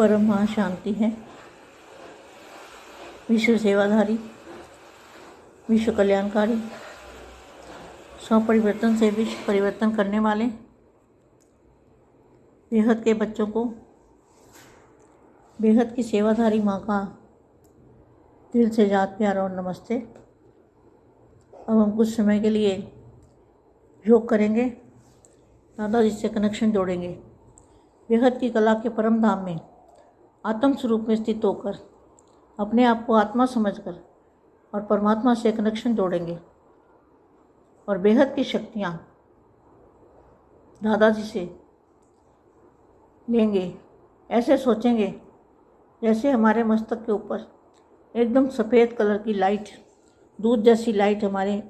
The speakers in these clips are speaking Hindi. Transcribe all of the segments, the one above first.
परम महाशांति है, विश्व सेवाधारी, विश्व कल्याणकारी, स्वपरिवर्तन से विश्व परिवर्तन करने वाले बेहद के बच्चों को बेहद की सेवाधारी माँ का दिल से याद प्यार और नमस्ते। अब हम कुछ समय के लिए योग करेंगे, दादाजी से कनेक्शन जोड़ेंगे। बेहद की कला के परम धाम में आत्म स्वरूप में स्थित होकर अपने आप को आत्मा समझकर और परमात्मा से कनेक्शन जोड़ेंगे और बेहद की शक्तियाँ दादाजी से लेंगे। ऐसे सोचेंगे जैसे हमारे मस्तक के ऊपर एकदम सफ़ेद कलर की लाइट, दूध जैसी लाइट हमारे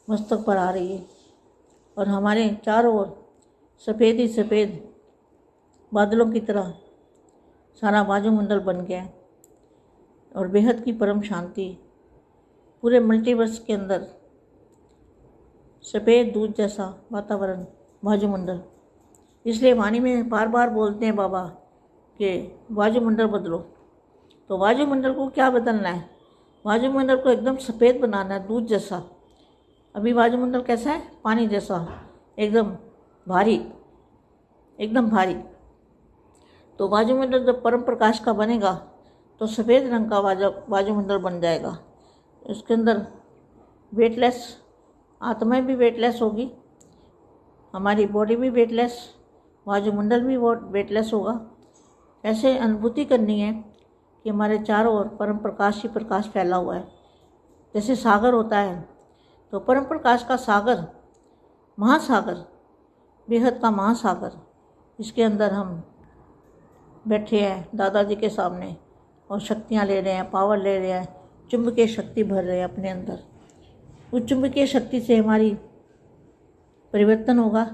मस्तक पर आ रही है और हमारे चारों ओर सफ़ेद ही सफ़ेद बादलों की तरह सारा वायुमंडल बन गया है और बेहद की परम शांति पूरे मल्टीवर्स के अंदर सफ़ेद दूध जैसा वातावरण, वायुमंडल। इसलिए वाणी में बार बार बोलते हैं बाबा कि वायुमंडल बदलो। तो वायुमंडल को क्या बदलना है? वायुमंडल को एकदम सफ़ेद बनाना है, दूध जैसा। अभी वायुमंडल कैसा है? पानी जैसा, एकदम भारी, एकदम भारी। तो वायुमंडल जब परम प्रकाश का बनेगा तो सफ़ेद रंग का वायुमंडल बन जाएगा। उसके अंदर वेटलेस आत्मा भी वेटलेस होगी, हमारी बॉडी भी वेटलेस, वायुमंडल भी वेटलेस होगा। ऐसे अनुभूति करनी है कि हमारे चारों ओर परम प्रकाश ही प्रकाश फैला हुआ है। जैसे सागर होता है तो परम प्रकाश का सागर, महासागर, बेहद का महासागर, इसके अंदर हम बैठे हैं दादाजी के सामने और शक्तियाँ ले रहे हैं, पावर ले रहे हैं, चुंबकीय शक्ति भर रहे हैं अपने अंदर। उस चुंबकीय शक्ति से हमारी परिवर्तन होगा,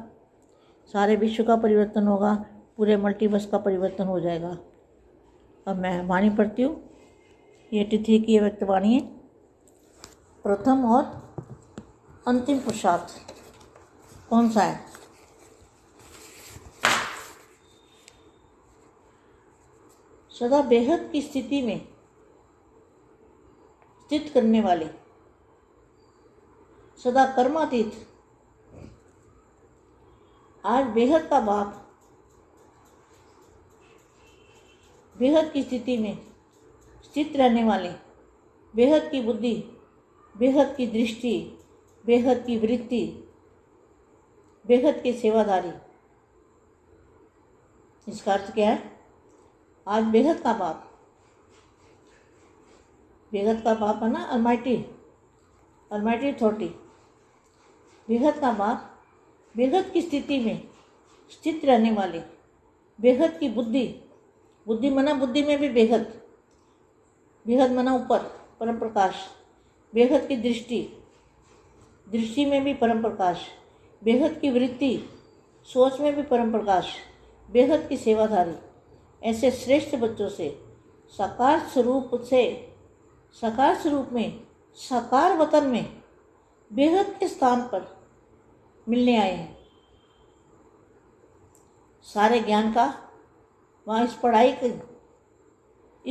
सारे विश्व का परिवर्तन होगा, पूरे मल्टीवर्स का परिवर्तन हो जाएगा। अब मैं वाणी पढ़ती हूँ। ये तिथि की व्यक्त वाणी है। प्रथम और अंतिम पुरुषार्थ कौन सा है? सदा बेहद की स्थिति में स्थित करने वाले, सदा कर्मातीत, आज बेहद का बाप बेहद की स्थिति में स्थित रहने वाले, बेहद की बुद्धि, बेहद की दृष्टि, बेहद की वृत्ति, बेहद के सेवादारी। इसका अर्थ क्या है? आज बेहद का बाप, बेहद का बाप है ना, अलमाइटी अथॉरिटी, बेहद का बाप बेहद की स्थिति में स्थित रहने वाले, बेहद की बुद्धि, बुद्धि मना बुद्धि में भी बेहद, बेहद मना ऊपर परम प्रकाश, बेहद की दृष्टि, दृष्टि में भी परम प्रकाश, बेहद की वृत्ति, सोच में भी परम प्रकाश, बेहद की सेवाधारी। ऐसे श्रेष्ठ बच्चों से साकार स्वरूप में साकार वतन में बेहद के स्थान पर मिलने आए हैं। सारे ज्ञान का वहाँ इस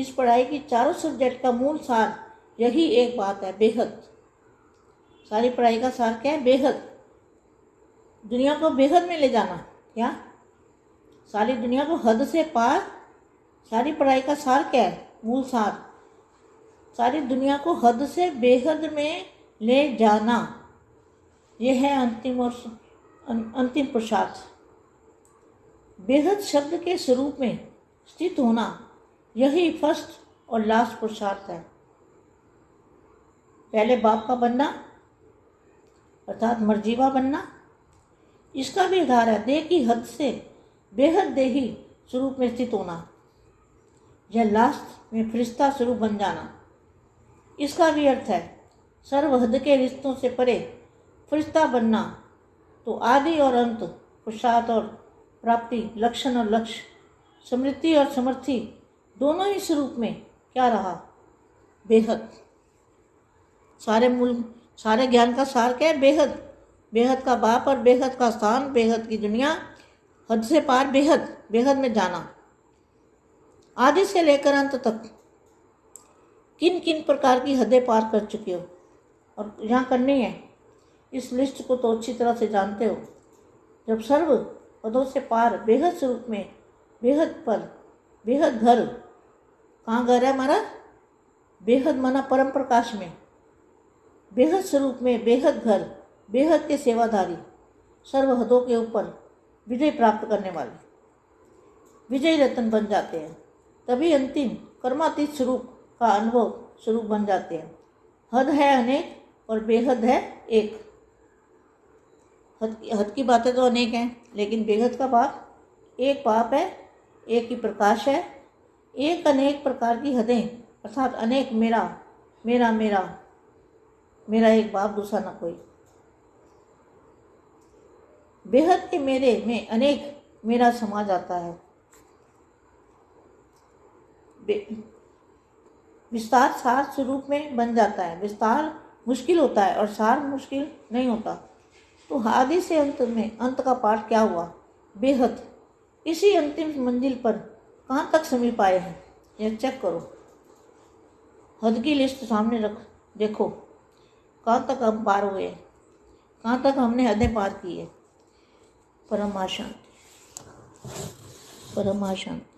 पढ़ाई की चारों सब्जेक्ट का मूल सार यही एक बात है, बेहद। सारी पढ़ाई का सार क्या है? बेहद। दुनिया को बेहद में ले जाना। क्या? सारी दुनिया को हद से पार। सारी पढ़ाई का सार क्या है? मूल सार सारी दुनिया को हद से बेहद में ले जाना। यह है अंतिम पुरुषार्थ। बेहद शब्द के स्वरूप में स्थित होना, यही फर्स्ट और लास्ट पुरुषार्थ है। पहले बाप का बनना अर्थात मर्जीवा बनना, इसका भी आधार है देह की हद से बेहद देही स्वरूप में स्थित होना। यह लास्ट में फरिश्ता स्वरूप बन जाना, इसका भी अर्थ है सर्वहद के रिश्तों से परे फरिश्ता बनना। तो आदि और अंत, पुरुषार्थ और प्राप्ति, लक्षण और लक्ष्य, समृद्धि और समर्थि, दोनों ही स्वरूप में क्या रहा? बेहद। सारे ज्ञान का सार क्या है? बेहद। बेहद का बाप और बेहद का स्थान, बेहद की दुनिया, हद से पार बेहद, बेहद में जाना। आदि से लेकर अंत तक किन किन प्रकार की हदें पार कर चुके हो और यहाँ करनी है, इस लिस्ट को तो अच्छी तरह से जानते हो। जब सर्व पदों से पार बेहद स्वरूप में, बेहद पर, बेहद घर, कहाँ घर है हमारा? बेहद माना परम प्रकाश में, बेहद स्वरूप में, बेहद घर, बेहद के सेवाधारी, सर्व हदों के ऊपर विजय प्राप्त करने वाले विजय रत्न बन जाते हैं, तभी अंतिम कर्मातीत स्वरूप का अनुभव स्वरूप बन जाते हैं। हद है अनेक और बेहद है एक। हद की बातें तो अनेक हैं, लेकिन बेहद का बाप एक बाप है, एक ही प्रकाश है। एक अनेक प्रकार की हदें अर्थात अनेक मेरा मेरा मेरा मेरा एक बाप, दूसरा न कोई। बेहद के मेरे में अनेक मेरा समा जाता है। विस्तार सार स्वरूप में बन जाता है। विस्तार मुश्किल होता है और सार मुश्किल नहीं होता। तो आदि से अंत में अंत का पाठ क्या हुआ? बेहद। इसी अंतिम मंजिल पर कहाँ तक समीप आए हैं, यह चेक करो। हद की लिस्ट सामने रख, देखो कहाँ तक हम पार हुए, कहाँ तक हमने हदें पार की है। परम शांति, परम शांति।